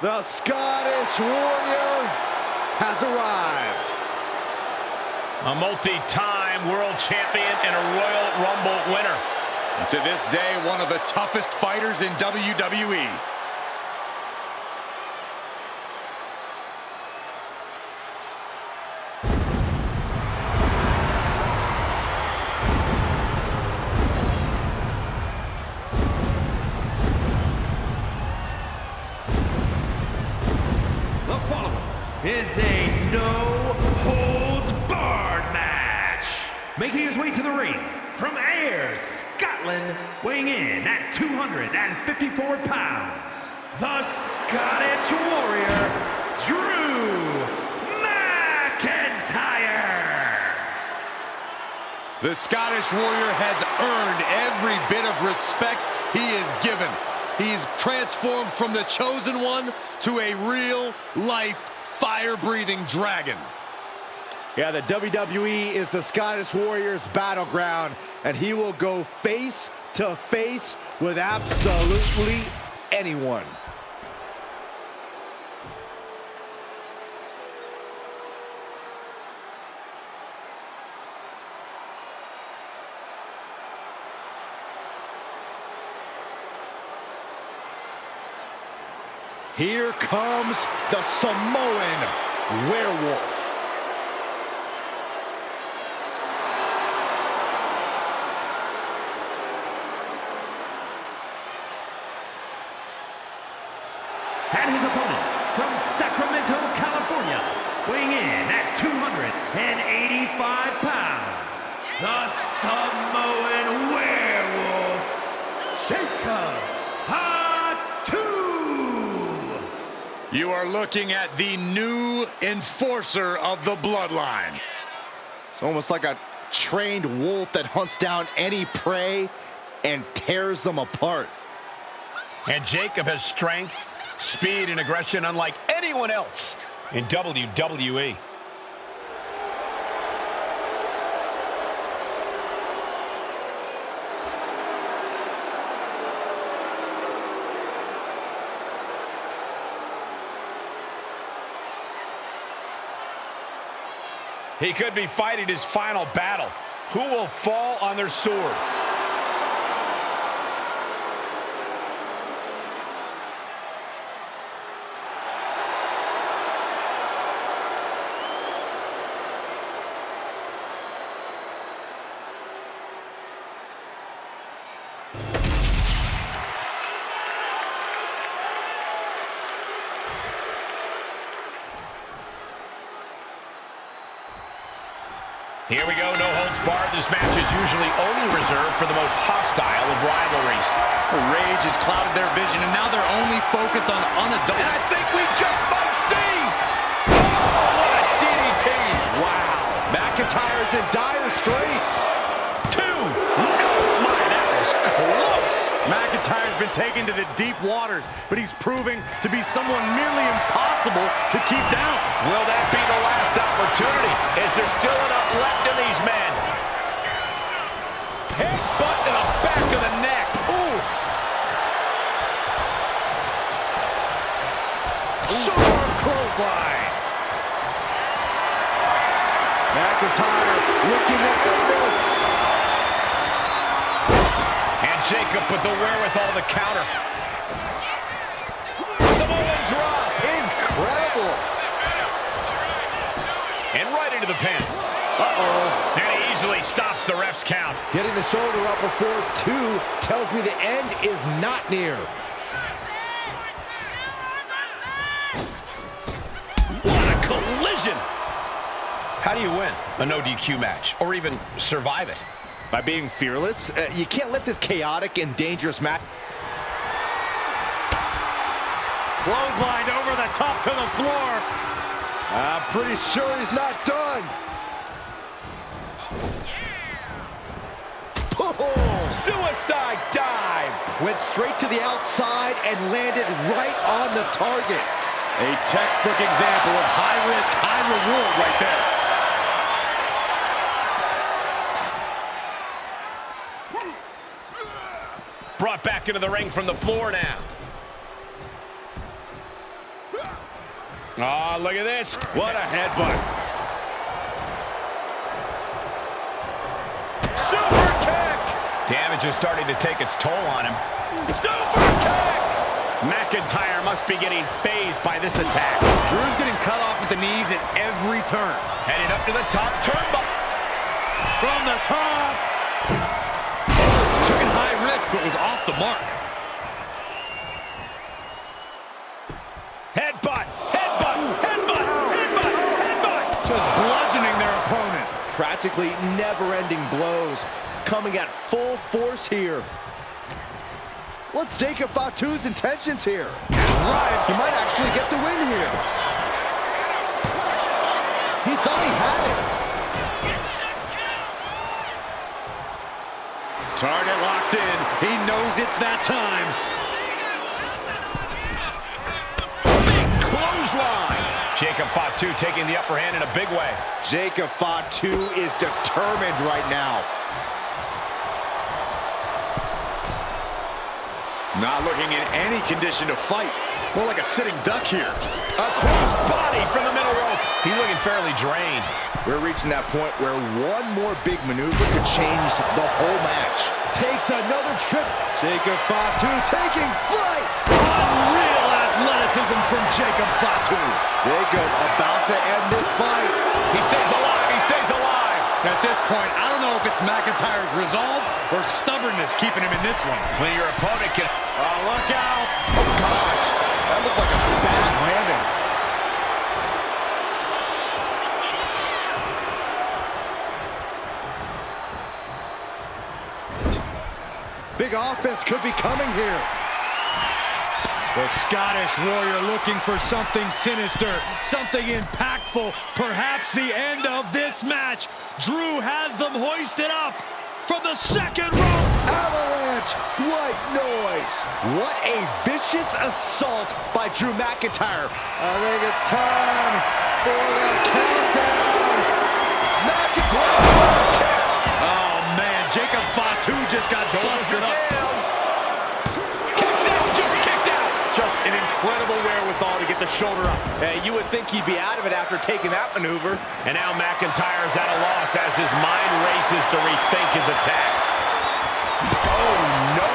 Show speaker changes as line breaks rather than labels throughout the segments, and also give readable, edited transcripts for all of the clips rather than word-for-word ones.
The Scottish Warrior has arrived.
A multi-time world champion and a Royal Rumble winner.
And to this day, one of the toughest fighters in WWE.
The following is a no-holds-barred match. Making his way to the ring from Ayr, Scotland, weighing in at 254 pounds, the Scottish Warrior, Drew Mclntyre.
The Scottish Warrior has earned every bit of respect he is given. He's transformed from the chosen one to a real-life, fire-breathing dragon.
Yeah, the WWE is the Scottish Warrior's battleground, and he will go face to face with absolutely anyone. Here comes the Samoan Werewolf.
And his opponent from Sacramento, California, weighing in at 285 pounds, the Samoan Werewolf, Jacob Fatu.
You are looking at the new enforcer of the bloodline.
It's almost like a trained wolf that hunts down any prey and tears them apart.
And Jacob has strength, speed, and aggression unlike anyone else in WWE. He could be fighting his final battle. Who will fall on their sword? Here we go, no holds barred. This match is usually only reserved for the most hostile of rivalries.
The rage has clouded their vision, and now they're only focused on unadulterated. And I think we just might see. Oh, what a DDT!
Wow, McIntyre's in dire straits.
Two! Oh my, that was close! McIntyre's been taken to the deep waters, but he's proving to be someone nearly impossible to keep down.
Will that be the last opportunity? Is there still enough left in these men? Headbutt to the back of the neck. Oof!
Sharp clothesline. McIntyre looking to end this.
And Jacob with the wherewithal to counter. Samoan drop.
Incredible.
And right into the pin.
Uh-oh.
And he easily stops the ref's count.
Getting the shoulder up before two tells me the end is not near.
What a collision! How do you win a no DQ match, or even survive it?
By being fearless. You can't let this chaotic and dangerous match. Clothesline over the top to the floor. I'm pretty sure he's not done. Oh, suicide dive. Went straight to the outside and landed right on the target.
A textbook example of high risk, high reward right there.
Brought back into the ring from the floor now. Oh, look at this. What a headbutt. Super kick. Damage is starting to take its toll on him. Super kick. McIntyre must be getting phased by this attack.
Drew's getting cut off at the knees at every turn.
Heading up to the top turnbuckle.
From the top. Oh, took it high risk, but was off the mark.
Headbutt, headbutt, headbutt, headbutt, headbutt.
Just bludgeoning their opponent.
Practically never-ending blows coming at full force here. What's Jacob Fatu's intentions here?
Right.
He might actually get the win here. He thought he had it.
Target locked in. He knows it's that time.
Big clothesline. Jacob Fatu taking the upper hand in a big way.
Jacob Fatu is determined right now.
Not looking in any condition to fight. More like a sitting duck here.
A cross body from the middle rope. He's looking fairly drained.
We're reaching that point where one more big maneuver could change the whole match. Takes another trip. Jacob Fatu taking flight.
Unreal athleticism from Jacob Fatu.
Jacob about to end this fight.
He stays alive. He stays alive.
At this point, I don't know if it's McIntyre's resolve or stubbornness keeping him in this one.
When your opponent can...
Oh, look out.
Oh, gosh. That looked like a bad landing. Big offense could be coming here.
The Scottish Warrior looking for something sinister, something impactful, perhaps the end of this match. Drew has them hoisted up from the second rope.
Avalanche, white noise. What a vicious assault by Drew McIntyre. I think it's time for the countdown. McIntyre.
Oh, man, Jacob Fatu just got busted up. Just an incredible wherewithal to get the shoulder up.
Hey, you would think he'd be out of it after taking that maneuver.
And now McIntyre's at a loss as his mind races to rethink his attack.
Oh, no.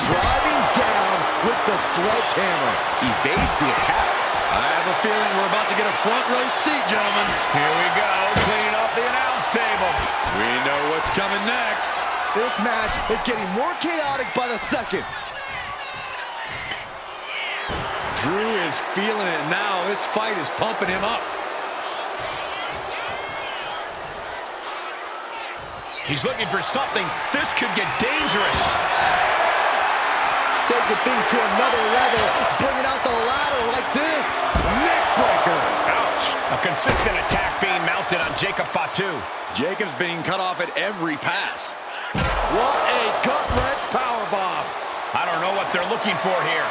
Driving down with the sledgehammer. Evades the attack.
I have a feeling we're about to get a front row seat, gentlemen.
Here we go, cleaning up the announce table.
We know what's coming next.
This match is getting more chaotic by the second.
Drew is feeling it now. This fight is pumping him up.
He's looking for something. This could get dangerous.
Taking things to another level, bringing out the ladder like this. Neckbreaker.
Ouch. A consistent attack being mounted on Jacob Fatu.
Jacob's being cut off at every pass. What a gut-wrench powerbomb.
I don't know what they're looking for here.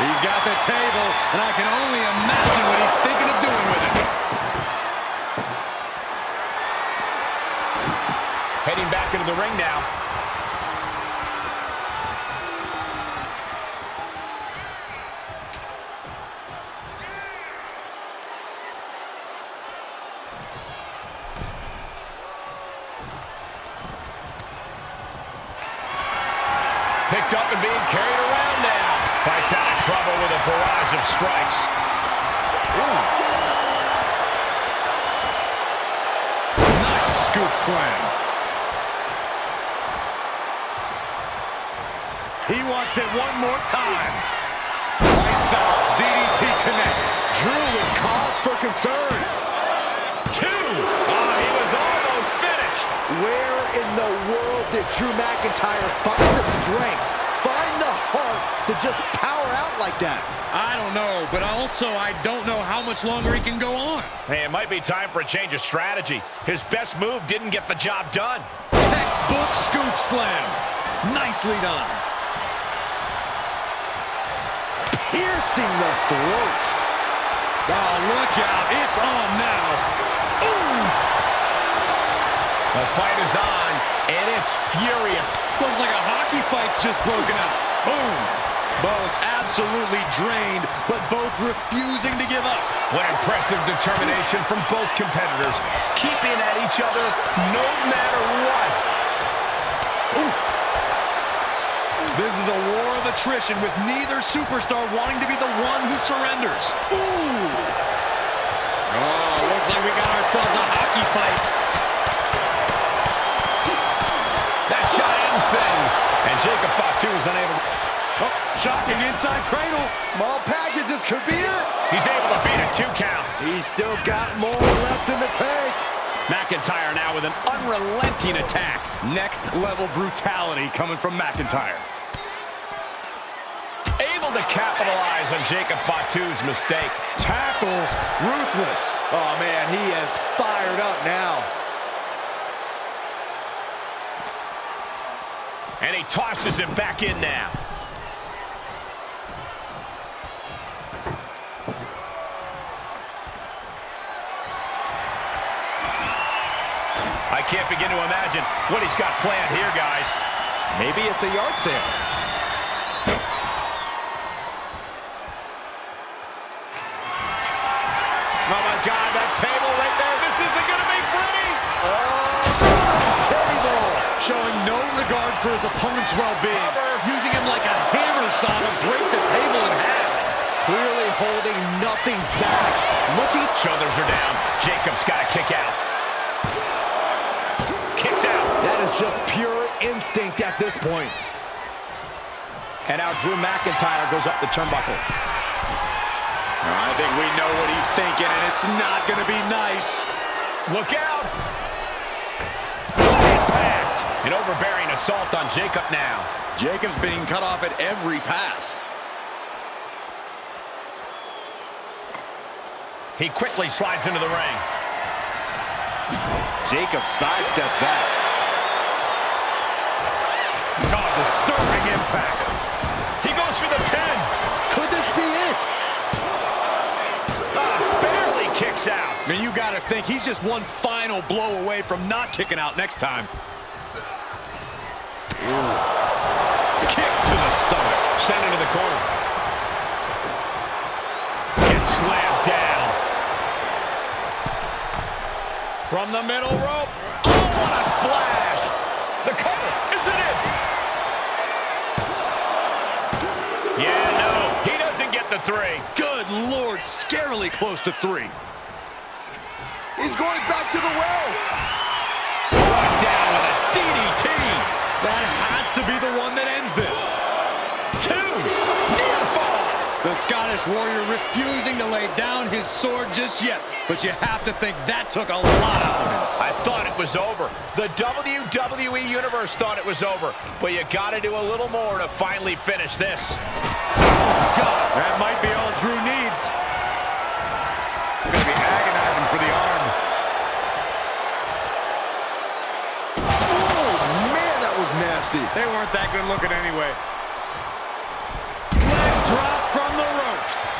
He's got the table, and I can only imagine what he's thinking of doing with it.
Heading back into the ring now. Picked up and being carried around now. Fights out of trouble with a barrage of strikes. Ooh.
Nice scoop slam. He wants it one more time. Lights out. DDT connects.
Drew with cause for concern.
Two. Oh, he was almost finished.
Where in the world did Drew McIntyre find the strength, find the heart to just power out like that?
I don't know, but also I don't know how much longer he can go on.
Hey, it might be time for a change of strategy. His best move didn't get the job done.
Textbook scoop slam. Nicely done.
Piercing the throat.
Oh, look out. It's on now. Ooh.
The fight is on, and it's furious.
Looks like a hockey fight's just broken out. Boom. Both absolutely drained, but both refusing to give up.
What impressive determination from both competitors, keeping at each other no matter what.
Oof. This is a war of attrition with neither superstar wanting to be the one who surrenders. Ooh! Oh, looks like we got ourselves a hockey fight.
That shot ends things. And Jacob Fatu is unable to...
Oh, shocking inside cradle.
Small packages could be it.
He's able to beat a 2 count.
He's still got more left in the tank.
McIntyre now with an unrelenting attack.
Next level brutality coming from McIntyre.
Able to capitalize on Jacob Fatu's mistake.
Tackles Ruthless.
Oh, man, he is fired up now.
And he tosses him back in now. I can't begin to imagine what he's got planned here, guys.
Maybe it's a yard sale.
Oh, my God, that table right there. This isn't going to be pretty.
Table.
Showing no regard for his opponent's well-being. Using him like a hammer saw to break the table in half.
Clearly holding nothing back.
Looking. Shoulders are down. Jacob's got to kick out. Kicks out.
That is just pure instinct at this point.
And now Drew McIntyre goes up the turnbuckle.
I think we know what he's thinking, and it's not going to be nice.
Look out. What impact. An overbearing assault on Jacob now.
Jacob's being cut off at every pass.
He quickly slides into the ring.
Jacob sidesteps that.
Oh, disturbing impact.
He goes for the pin.
Could this be it?
Barely kicks out.
And you got to think he's just one final blow away from not kicking out next time. Ooh. Kick to the stomach.
Sent into the corner. Gets slammed down. From the middle rope. Oh, what a splash. The cover. Is it in? Yeah, no. He doesn't get the 3.
Good Lord, scarily close to 3.
He's going back to the well.
Brought down with a DDT.
That has to be the one that ends this.
2. Near fall.
The Scottish Warrior refusing to lay down his sword just yet. But you have to think that took a lot out of him.
I thought it was over. The WWE Universe thought it was over. But you got to do a little more to finally finish this.
God, that might be all Drew needs. Going to be agonizing for the arm.
Oh, man, that was nasty.
They weren't that good looking anyway. Leg drop from the ropes.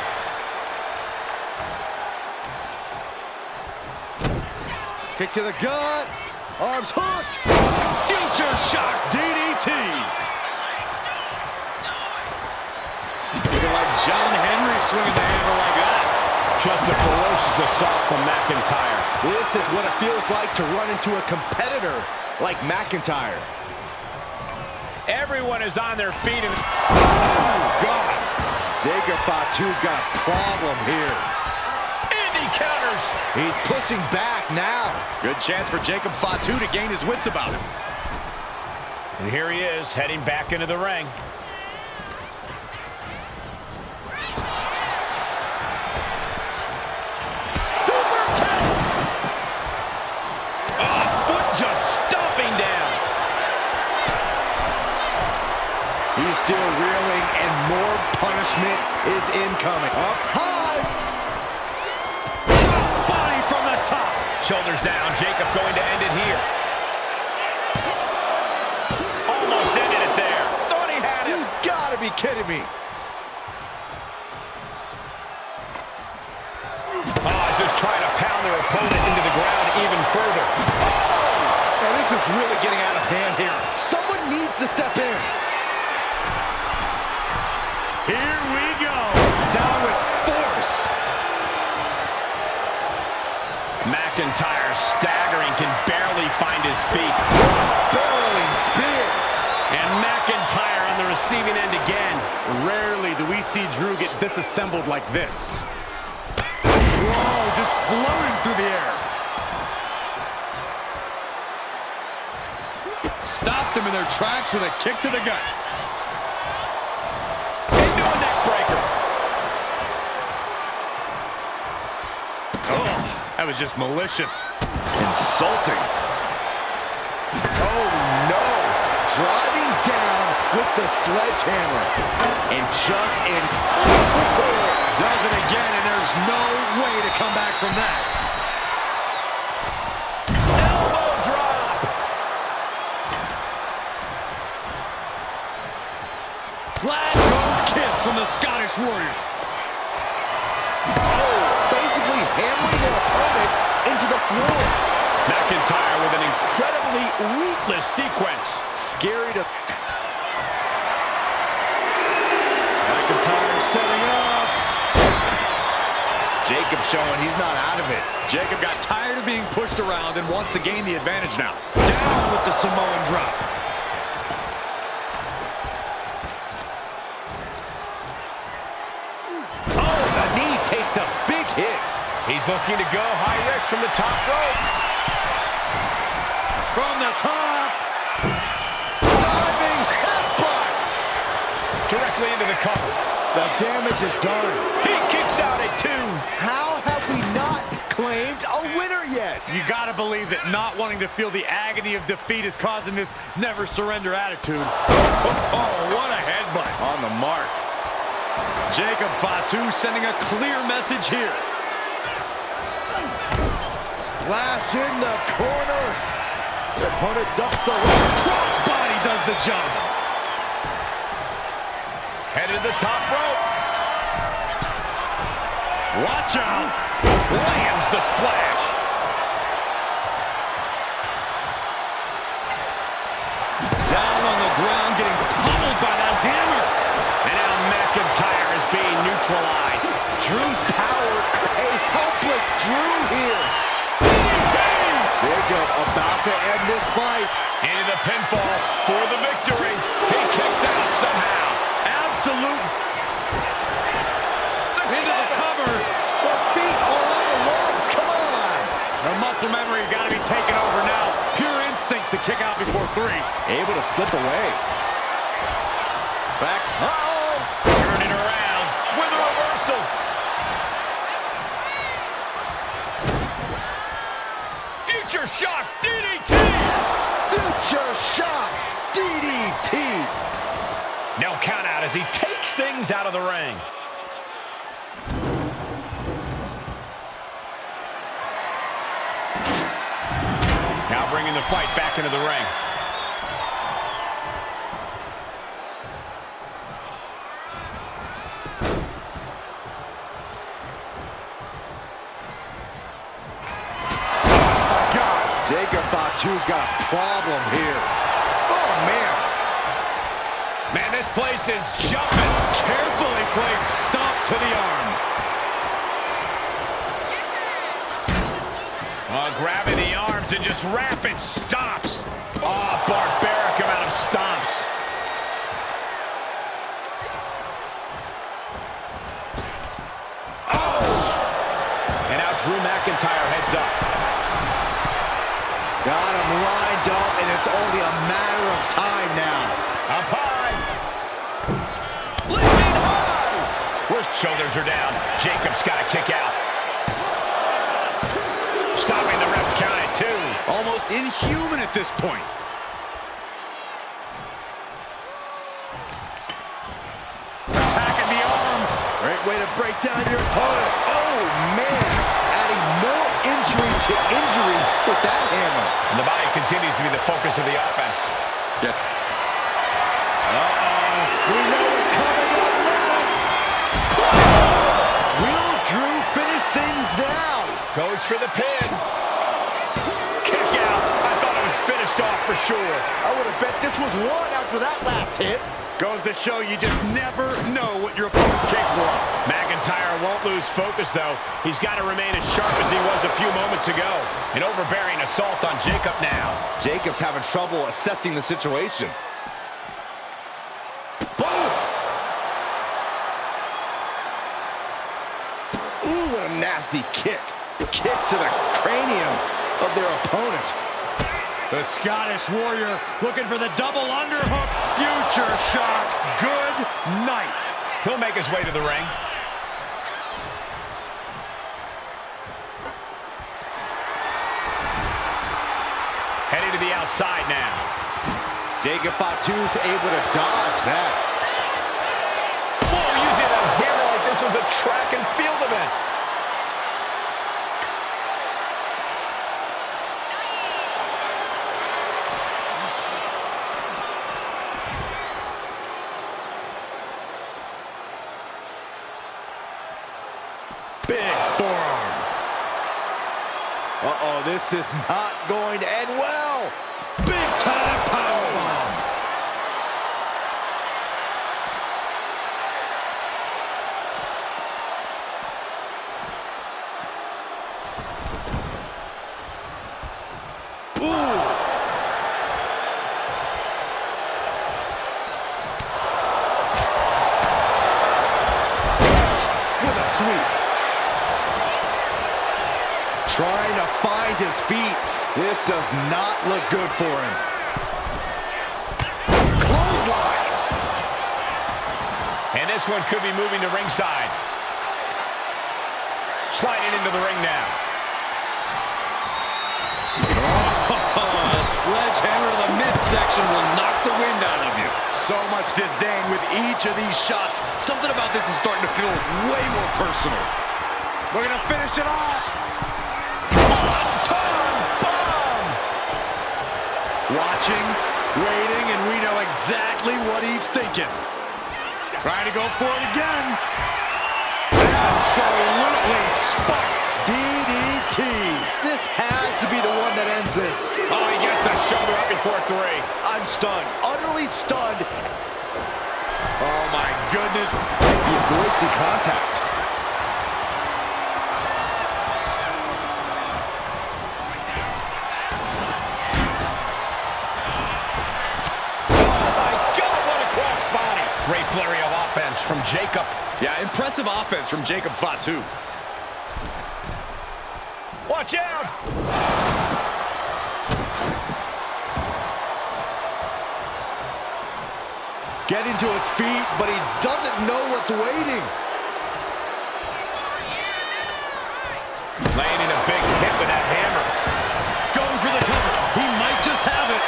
Kick to the gut. Arms hooked.
Future shock DDT. Looking like John Henry swinging the hammer like that.
Just a ferocious assault from McIntyre.
This is what it feels like to run into a competitor like McIntyre.
Everyone is on their feet. And
Oh, God. Jacob Fatu's got a problem here.
He counters.
He's pushing back now.
Good chance for Jacob Fatu to gain his wits about him.
And here he is, heading back into the ring.
Super kick.
Foot just stomping down.
He's still reeling, and more punishment is incoming. Up high.
Body from the top.
Shoulders down. Jacob going to end it here. Almost ended it there. Thought he had him.
You gotta be kidding me.
Just trying to pound their opponent into the ground even further.
Now, this is really getting out of hand here. Someone needs to step in.
McIntyre staggering, can barely find his feet.
Barreling spear.
And McIntyre on the receiving end again.
Rarely do we see Drew get disassembled like this. Whoa, just floating through the air. Stopped them in their tracks with a kick to the gut.
Into a neck breaker.
Oh, that was just malicious. Insulting.
Oh, no. Driving down with the sledgehammer. And just in...
Does it again, and there's no way to come back from that.
Elbow drop.
Glasgow kiss from the Scottish Warrior.
Oh, basically hammering their opponent into the floor.
McIntyre with an incredibly ruthless sequence.
Scary to... McIntyre setting up. Jacob showing he's not out of it.
Jacob got tired of being pushed around and wants to gain the advantage now. Down with the Samoan drop.
Oh, the knee takes a big hit.
He's looking to go high risk from the top rope.
From the top.
Diving headbutt.
Directly into the cover.
The damage is done.
He kicks out at 2.
How have we not claimed a winner yet?
You gotta believe that not wanting to feel the agony of defeat is causing this never surrender attitude. Oh, what a headbutt.
On the mark.
Jacob Fatu sending a clear message here.
Splash in the corner. The opponent ducks the leg.
Crossbody does the job.
Headed to the top rope.
Watch out.
Lands the splash.
Down on the ground, getting pummeled by that hammer.
And now McIntyre is being neutralized.
Drew's power. A helpless Drew here. Jacob about to end this fight.
Into the pinfall for the victory. He kicks out somehow.
Absolute. Into the cover.
The feet are on the legs. Come on.
The muscle memory's got to be taken over now. Pure instinct to kick out before 3.
Able to slip away.
Back.
Uh-oh.
Turning around with a reversal. Future shock DDT.
Future shock DDT.
No count out as he takes things out of the ring. Now bringing the fight back into the ring.
Jacob Fatu's got a problem here. Oh, man.
Man, this place is jumping.
Carefully placed stomp to the arm.
Grabbing the arms and just rapid stomps. Oh, barbaric amount of stomps. Oh! And now Drew McIntyre heads up.
Got him lined up, and it's only a matter of time now.
Up high. Lifting high. Worst shoulders are down. Jacob's got to kick out. Stopping the ref's count at 2.
Almost inhuman at this point. Attacking the arm.
Great way to break down your opponent. Oh, man. Adding more injury to injury with that hammer.
And the body continues to be the focus of the offense.
Yeah.
Uh-oh. We know what's coming up next. Will Drew finish things now?
Goes for the pin. Kick out. I thought it was finished off for sure.
I would have bet this was one after that last hit.
Goes to show you just never know what your opponent's capable of.
McIntyre won't lose focus, though. He's got to remain as sharp as he was a few moments ago. An overbearing assault on Jacob now.
Jacob's having trouble assessing the situation. Boom! Ooh, what a nasty kick. Kick to the cranium of their opponent.
The Scottish Warrior looking for the double underhook. Future shock. Good night.
He'll make his way to the ring. Heading to the outside now.
Jacob Fatu's able to dodge that.
Whoa, using a hammer like this was a track and field event.
Big forearm.
Uh-oh, this is not going to end well.
Big time powerbomb. Ooh.
With a sweep. Trying to find his feet. This does not look good for him. Clothesline.
And this one could be moving to ringside. Sliding into the ring now.
A sledgehammer to the midsection will knock the wind out of you. So much disdain with each of these shots. Something about this is starting to feel way more personal. We're going to finish it off. Watching, waiting, and we know exactly what he's thinking. Trying to go for it again. Absolutely spiked.
DDT. This has to be the one that ends this.
Oh, he gets the shoulder up before 3.
I'm stunned. Utterly stunned.
Oh, my goodness.
He avoids the contact.
Great flurry of offense from Jacob.
Yeah, impressive offense from Jacob Fatu.
Watch out!
Getting to his feet, but he doesn't know what's waiting.
Landing a big hit with that hammer.
Going for the cover. He might just have it.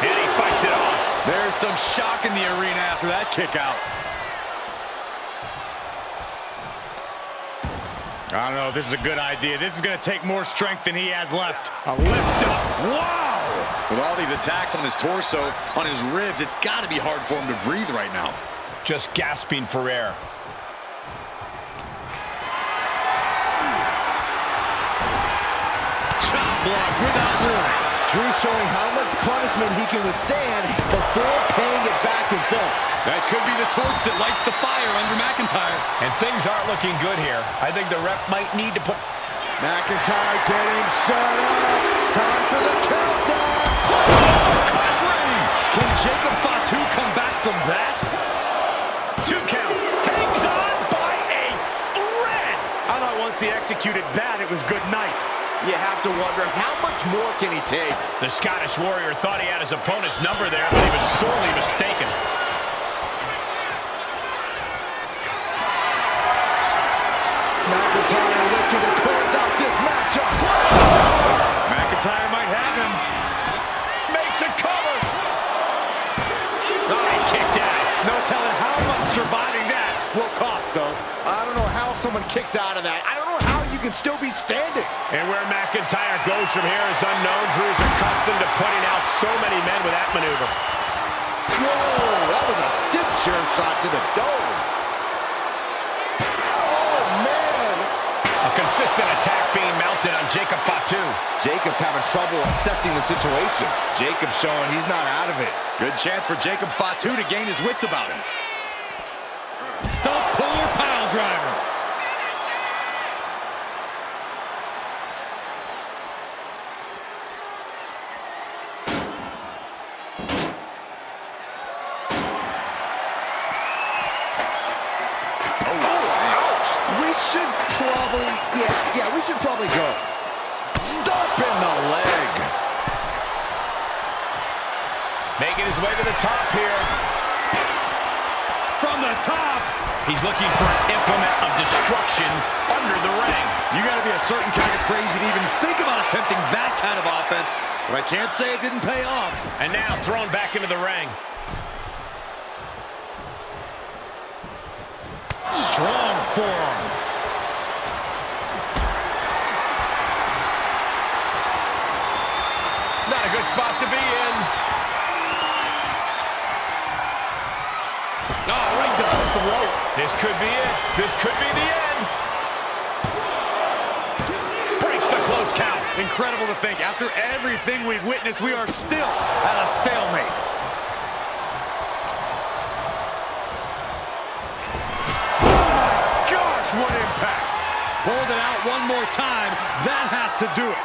And he fights it off.
There's some shock in the arena after that kick out. I don't know if this is a good idea. This is going to take more strength than he has left.
A lift up.
Wow! With all these attacks on his torso, on his ribs, it's got to be hard for him to breathe right now.
Just gasping for air.
Chop block without warning.
Drew showing how much punishment he can withstand before paying it back himself.
That could be the torch that lights the fire under McIntyre.
And things aren't looking good here. I think the ref might need to put...
McIntyre getting set up. Time for the countdown.
Country! Can Jacob Fatu come back from that?
2 count.
Hangs on by a thread. I thought once he executed that, it was good night.
You have to wonder, how much more can he take?
The Scottish Warrior thought he had his opponent's number there, but he was sorely mistaken.
McIntyre looking to close out this matchup.
McIntyre might have him.
Makes a cover. Oh, he kicked out.
No telling how much surviving that will cost, though.
I don't know how someone kicks out of that. I don't know how you can still be standing.
And where McIntyre goes from here is unknown. Drew's accustomed to putting out so many men with that maneuver.
Whoa, that was a stiff chair shot to the dome. Oh, man.
A consistent attack being mounted on Jacob Fatu.
Jacob's having trouble assessing the situation. Jacob's showing he's not out of it.
Good chance for Jacob Fatu to gain his wits about him. Stump puller pile driver.
We should probably go. Stomp in the leg.
Making his way to the top here.
From the top.
He's looking for an implement of destruction under the ring.
You got to be a certain kind of crazy to even think about attempting that kind of offense. But I can't say it didn't pay off.
And now thrown back into the ring.
Strong forearm.
Not a good spot to be in. Oh, right to the throat. This could be it. This could be the end. Breaks the close count.
Incredible to think. After everything we've witnessed, we are still at a stalemate. Oh my gosh, what impact. Pulled it out one more time. That has to do it.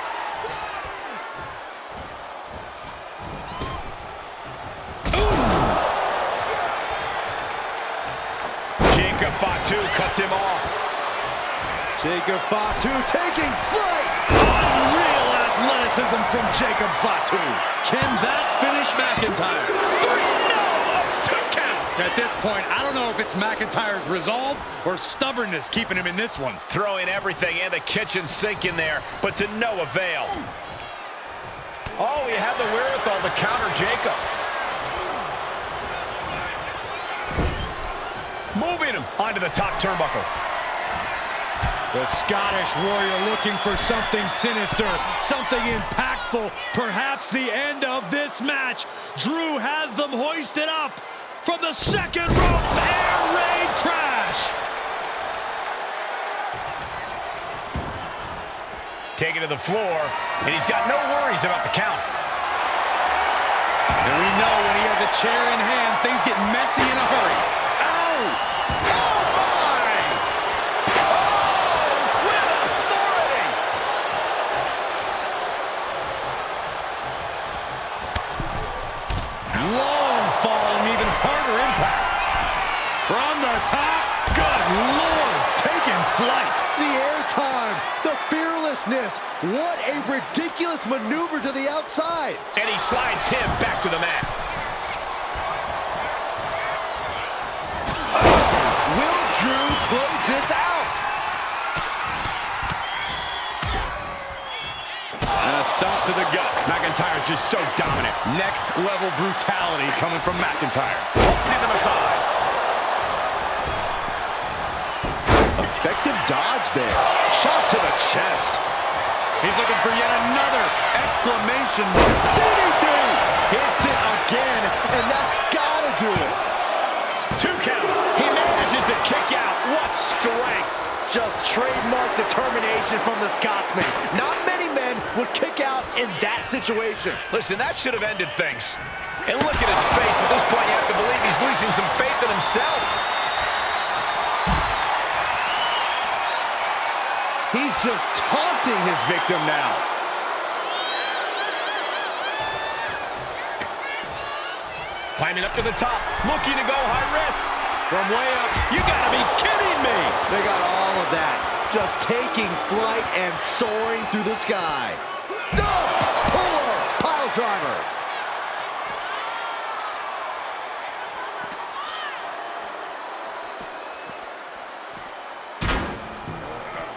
Fatu cuts him off.
Jacob Fatu taking flight.
Unreal athleticism from Jacob Fatu. Can that finish Mclntyre?
No, a 2 count.
At this point, I don't know if it's Mclntyre's resolve or stubbornness keeping him in this one.
Throwing everything and the kitchen sink in there, but to no avail. Oh, he had the wherewithal to counter Jacob. Moving him onto the top turnbuckle.
The Scottish Warrior looking for something sinister, something impactful, perhaps the end of this match. Drew has them hoisted up from the second rope. Air raid crash.
Taken to the floor, and he's got no worries about the count.
And we know when he has a chair in hand, things get messy in a hurry. From the top, good Lord, taking flight.
The airtime, the fearlessness. What a ridiculous maneuver to the outside.
And he slides him back to the mat.
Will Drew close this out?
And a stop to the gut.
McIntyre's just so dominant.
Next level brutality coming from McIntyre.
Tossing them aside.
Effective dodge there. Shot to the chest.
He's looking for yet another exclamation mark.
DDT! Hits it again, and that's gotta do it.
2 count. He manages to kick out. What strength.
Just trademark determination from the Scotsman. Not many men would kick out in that situation.
Listen, that should have ended things. And look at his face. At this point, you have to believe he's losing some faith in himself.
He's just taunting his victim now.
Climbing up to the top, looking to go high risk.
From way up,
You gotta be kidding me!
They got all of that. Just taking flight and soaring through the sky. Puller, pile driver.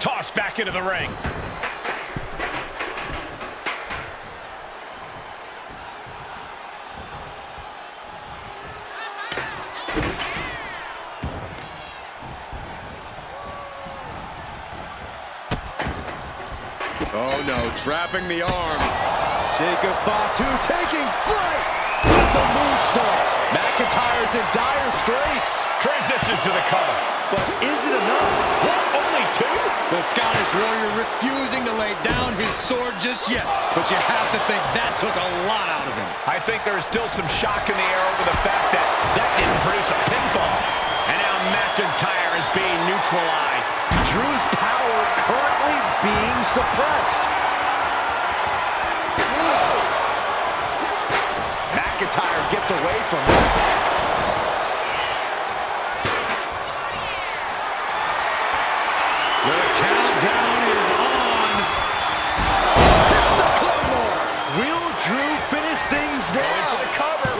Tossed back into the ring.
Oh no, trapping the arm.
Jacob Fatu taking flight with the moonsault. McIntyre's in dire straits.
Transitions to the cover.
But is it enough?
What? Only 2?
The Scottish Warrior refusing to lay down his sword just yet. But you have to think that took a lot out of him.
I think there is still some shock in the air over the fact that that didn't produce a pinfall. And now Mclntyre is being neutralized.
Drew's power currently being suppressed. McIntyre gets away from that.
The countdown is on.
It's the Claymore. Will Drew finish things now?
Going for the cover.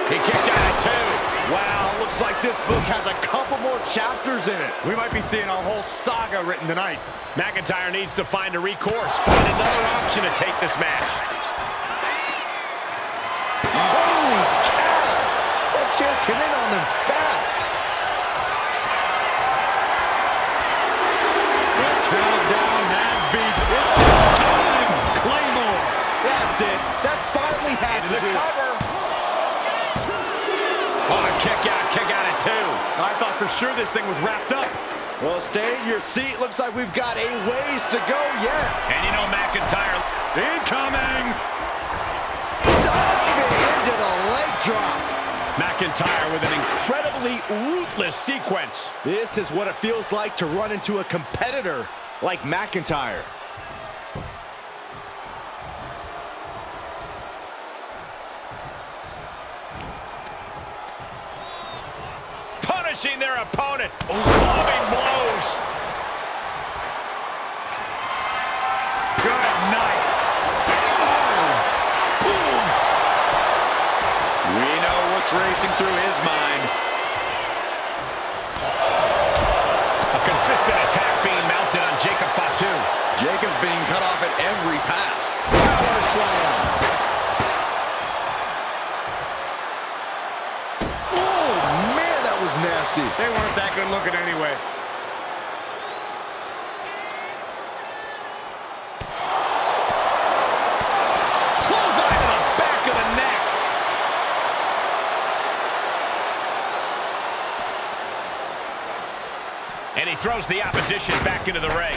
He kicked out at 2.
Wow, looks like this book has a couple more chapters in it.
We might be seeing a whole saga written tonight.
McIntyre needs to find a recourse, find another option to take this match.
Holy cow! That chair came in on them fast.
Countdown has begun. It's the time. Claymore.
That's it. That finally has to do it.
Oh, kick out at 2.
I thought for sure this thing was wrapped up.
Well, stay in your seat. Looks like we've got a ways to go yet.
And you know McIntyre.
Incoming.
Diving into the leg drop.
McIntyre with an incredibly ruthless sequence.
This is what it feels like to run into a competitor like McIntyre.
Punishing their opponent. Clubbing blows.
Good night. We know what's racing through his mind.
A consistent attack being mounted on Jacob Fatu.
Jacob's being cut off at every pass.
Power slam. Oh, man, that was nasty.
They weren't that good looking anyway.
Clothesline to the back of the neck. And he throws the opposition back into the ring.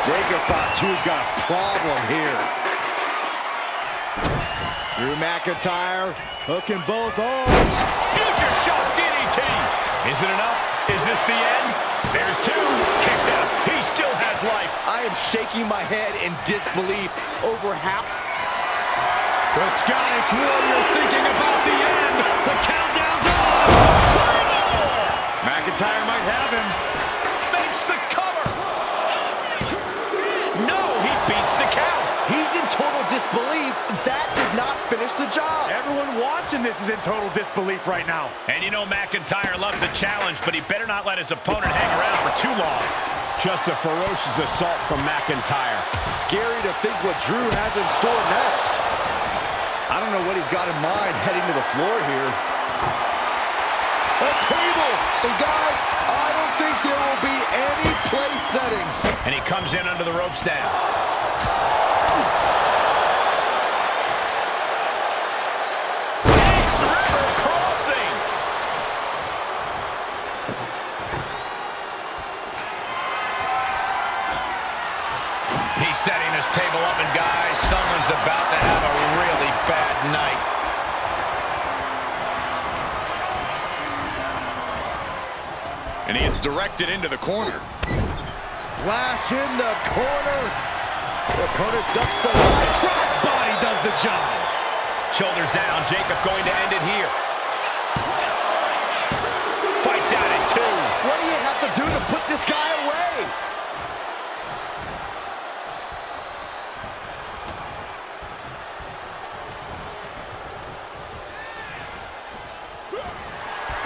Jacob Fatu's got a problem here. Drew McIntyre hooking both arms.
Future shot DDT. Is it enough? Is this the end? There's 2. Kicks out. He still has life.
I am shaking my head in disbelief over how...
The Scottish Warrior thinking about the end. The countdown's on. McIntyre might have him.
Makes the cover. No, he beats the count.
He's in total disbelief. That did not finish the job.
Everyone watching this is in total disbelief right now.
And you know McIntyre loves a challenge, but he better not let his opponent hang around for too long. Just a ferocious assault from McIntyre.
Scary to think what Drew has in store next. I don't know what he's got in mind heading to the floor here. A table! And guys, I don't think there will be any place settings.
And he comes in under the ropes now. East River crossing. He's setting this table up, and guys, someone's about to have a really bad night.
And he is directed into the corner.
Splash in the corner. The opponent ducks the line.
Crossbody does the job.
Shoulders down, Jacob going to end it here. Fights out at 2.
What do you have to do to put this guy away?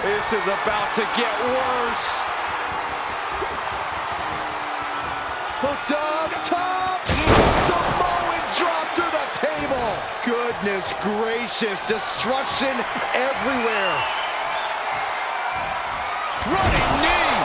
This is about to get worse. Hooked up top. Samoan drop through the table. Goodness gracious. Destruction everywhere. Running knee.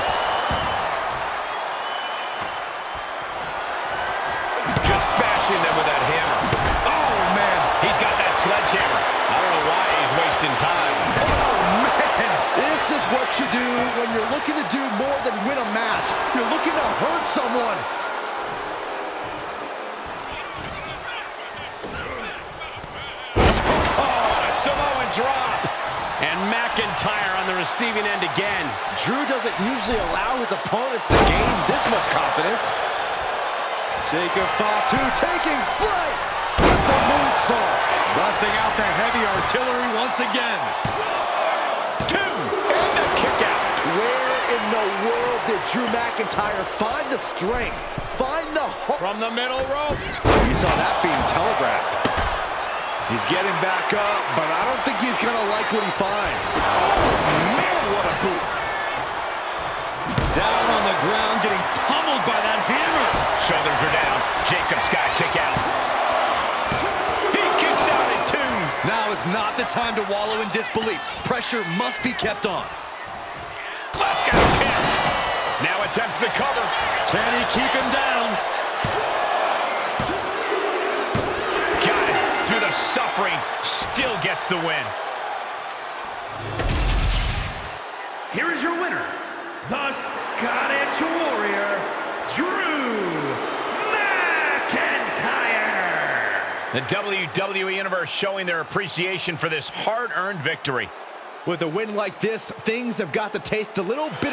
what you do when you're looking to do more than win a match. You're looking to hurt someone.
Samoan drop. And Mclntyre on the receiving end again.
Drew doesn't usually allow his opponents to gain this much confidence. Jacob Fatu taking flight with the moonsault.
Busting out the heavy artillery once again.
2, and the kick out.
Where in the world did Drew McIntyre find the strength, find the hook?
From the middle rope.
You saw that being telegraphed. He's getting back up, but I don't think he's going to like what he finds. Oh, man, what a boot.
Down on the ground, getting pummeled by that hammer.
Shoulders are down. Jacob's got to kick out. He kicks out at 2.
Now is not the time to wallow in disbelief. Pressure must be kept on.
Glasgow kiss. Now attempts the cover.
Can he keep him down?
Got it. Through the suffering, still gets the win.
Here is your winner, the Scottish Warrior, Drew McIntyre.
The WWE Universe showing their appreciation for this hard-earned victory.
With a win like this, things have got to taste a little bitter.